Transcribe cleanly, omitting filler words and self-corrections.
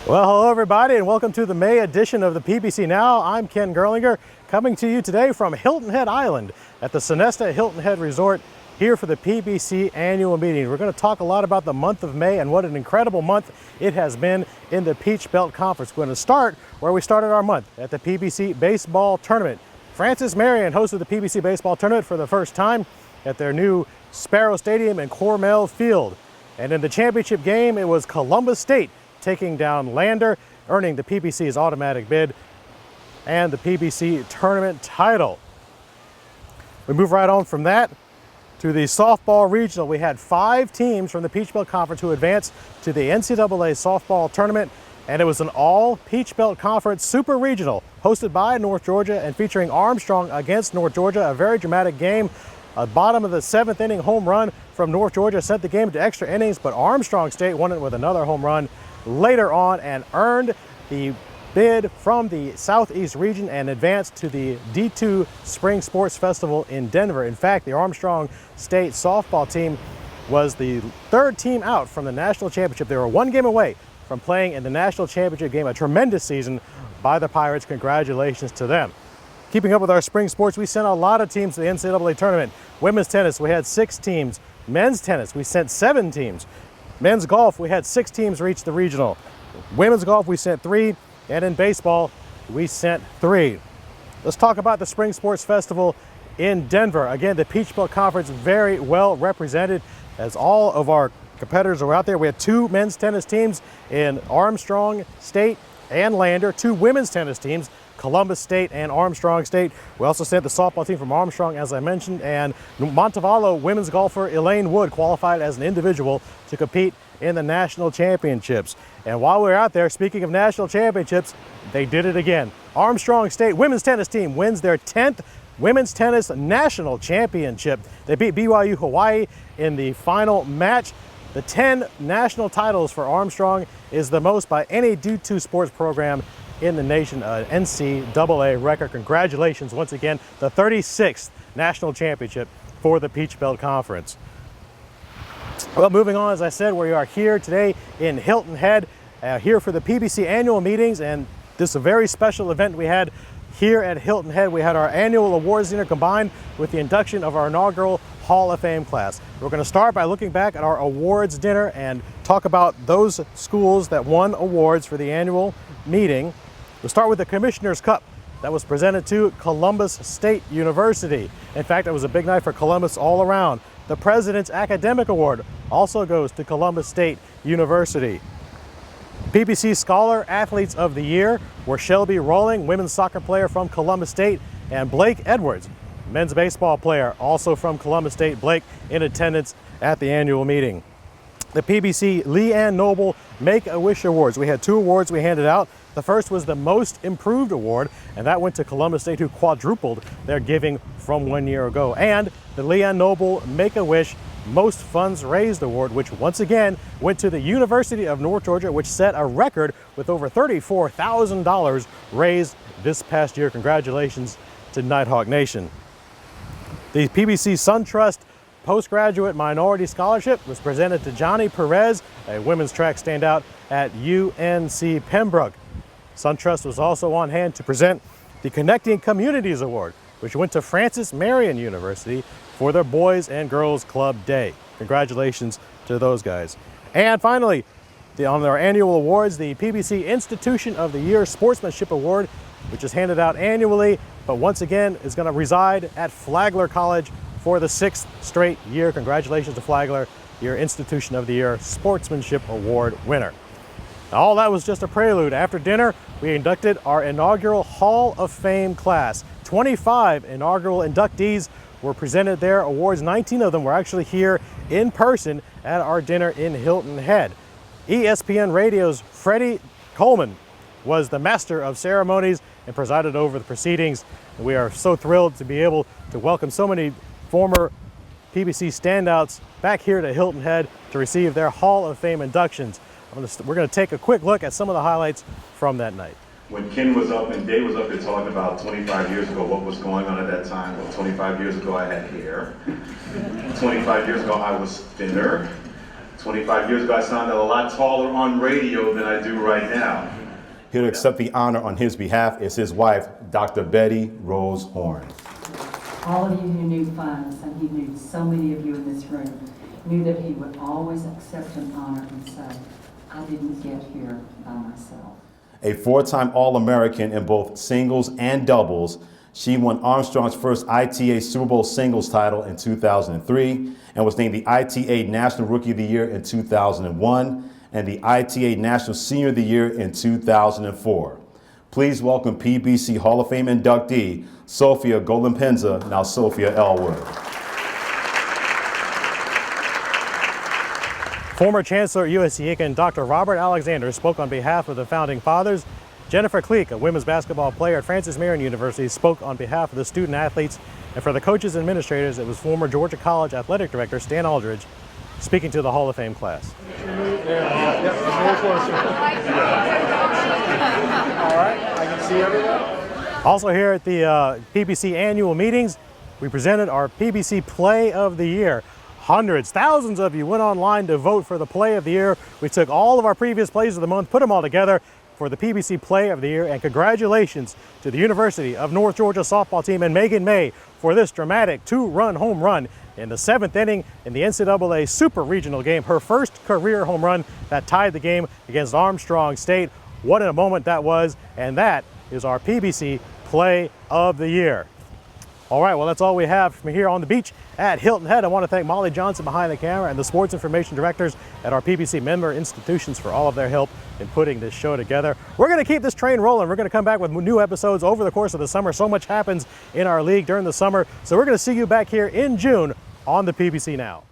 Well, hello everybody, and welcome to the May edition of the PBC Now. I'm Ken Gerlinger, coming to you today from Hilton Head Island at the Sonesta Hilton Head Resort here for the PBC annual meeting. We're going to talk a lot about the month of May and what an incredible month it has been in the Peach Belt Conference. We're going to start where we started our month, at the PBC Baseball Tournament. Francis Marion hosted the PBC Baseball Tournament for the first time at their new Sparrow Stadium in Cormel Field. And in the championship game, it was Columbus State taking down Lander, earning the PBC's automatic bid and the PBC tournament title. We move right on from that to the softball regional. We had 5 teams from the Peach Belt Conference who advanced to the NCAA softball tournament, and it was an all Peach Belt Conference super regional hosted by North Georgia and featuring Armstrong against North Georgia. A very dramatic game. A bottom of the 7th inning home run from North Georgia sent the game to extra innings, but Armstrong State won it with another home run later on and earned the bid from the Southeast region and advanced to the D2 Spring Sports Festival in Denver. In fact, the Armstrong State softball team was the 3rd team out from the national championship. They were 1 game away from playing in the national championship game. A tremendous season by the Pirates. Congratulations to them. Keeping up with our spring sports, we sent a lot of teams to the NCAA tournament. Women's tennis, we had 6 teams. Men's tennis, we sent 7 teams. Men's golf, we had 6 teams reach the regional. Women's golf, we sent 3. And in baseball, we sent 3. Let's talk about the Spring Sports Festival in Denver. Again, the Peach Belt Conference very well represented as all of our competitors were out there. We had 2 men's tennis teams in Armstrong State and Lander, 2 women's tennis teams, Columbus State and Armstrong State. We also sent the softball team from Armstrong, as I mentioned, and Montevallo women's golfer Elaine Wood qualified as an individual to compete in the national championships. And while we were out there, speaking of national championships, they did it again. Armstrong State women's tennis team wins their 10th women's tennis national championship. They beat BYU Hawaii in the final match. The 10 national titles for Armstrong is the most by any D2 sports program in the nation, an NCAA record. Congratulations once again, the 36th national championship for the Peach Belt Conference. Well, moving on, as I said, we are here today in Hilton Head, here for the PBC annual meetings, and this is a very special event we had here at Hilton Head. We had our annual awards dinner combined with the induction of our inaugural Hall of Fame class. We're going to start by looking back at our awards dinner and talk about those schools that won awards for the annual meeting. We'll start with the Commissioner's Cup that was presented to Columbus State University. In fact, it was a big night for Columbus all around. The President's Academic Award also goes to Columbus State University. PBC Scholar Athletes of the Year were Shelby Rowling, women's soccer player from Columbus State, and Blake Edwards, men's baseball player, also from Columbus State. Blake in attendance at the annual meeting. The PBC Leanne Noble Make-A-Wish Awards. We had 2 awards we handed out. The first was the Most Improved Award, and that went to Columbus State, who quadrupled their giving from 1 year ago. And the Leanne Noble Make-A-Wish Most Funds Raised Award, which once again went to the University of North Georgia, which set a record with over $34,000 raised this past year. Congratulations to Nighthawk Nation. The PBC SunTrust Postgraduate Minority Scholarship was presented to Johnny Perez, a women's track standout at UNC Pembroke. SunTrust was also on hand to present the Connecting Communities Award, which went to Francis Marion University for their Boys and Girls Club Day. Congratulations to those guys. And finally, on their annual awards, the PBC Institution of the Year Sportsmanship Award, which is handed out annually, but once again is going to reside at Flagler College for the 6th straight year. Congratulations to Flagler, your Institution of the Year Sportsmanship Award winner. Now, all that was just a prelude. After dinner, we inducted our inaugural Hall of Fame class. 25 inaugural inductees were presented their awards. 19 of them were actually here in person at our dinner in Hilton Head. ESPN Radio's Freddie Coleman was the master of ceremonies and presided over the proceedings. And we are so thrilled to be able to welcome so many former PBC standouts back here to Hilton Head to receive their Hall of Fame inductions. We're going to take a quick look at some of the highlights from that night. When Ken was up and Dave was up there talking about 25 years ago, what was going on at that time. Well, 25 years ago I had hair. 25 years ago I was thinner. 25 years ago, I sounded a lot taller on radio than I do right now. Here to accept the honor on his behalf is his wife, Dr. Betty Rose Horn. All of you who knew Funds, and he knew so many of you in this room, knew that he would always accept an honor and say, I didn't get here by myself. A four-time All-American in both singles and doubles, she won Armstrong's first ITA Super Bowl singles title in 2003 and was named the ITA National Rookie of the Year in 2001 and the ITA National Senior of the Year in 2004. Please welcome PBC Hall of Fame inductee, Sophia Golimpenza, now Sophia Elwood. Former Chancellor at USC-Aiken, Dr. Robert Alexander, spoke on behalf of the Founding Fathers. Jennifer Cleek, a women's basketball player at Francis Marion University, spoke on behalf of the student athletes. And for the coaches and administrators, it was former Georgia College Athletic Director Stan Aldridge speaking to the Hall of Fame class. All right, I can see everyone. Also here at the PBC annual meetings, we presented our PBC Play of the Year. Hundreds, thousands of you went online to vote for the Play of the Year. We took all of our previous plays of the month, put them all together for the PBC Play of the Year, and congratulations to the University of North Georgia softball team and Megan May for this dramatic two-run home run in the 7th inning in the NCAA Super Regional game, her first career home run that tied the game against Armstrong State. What a moment that was, and that is our PBC Play of the Year. All right, well, that's all we have from here on the beach at Hilton Head. I want to thank Molly Johnson behind the camera and the sports information directors at our PBC member institutions for all of their help in putting this show together. We're going to keep this train rolling. We're going to come back with new episodes over the course of the summer. So much happens in our league during the summer. So we're going to see you back here in June on the PBC Now.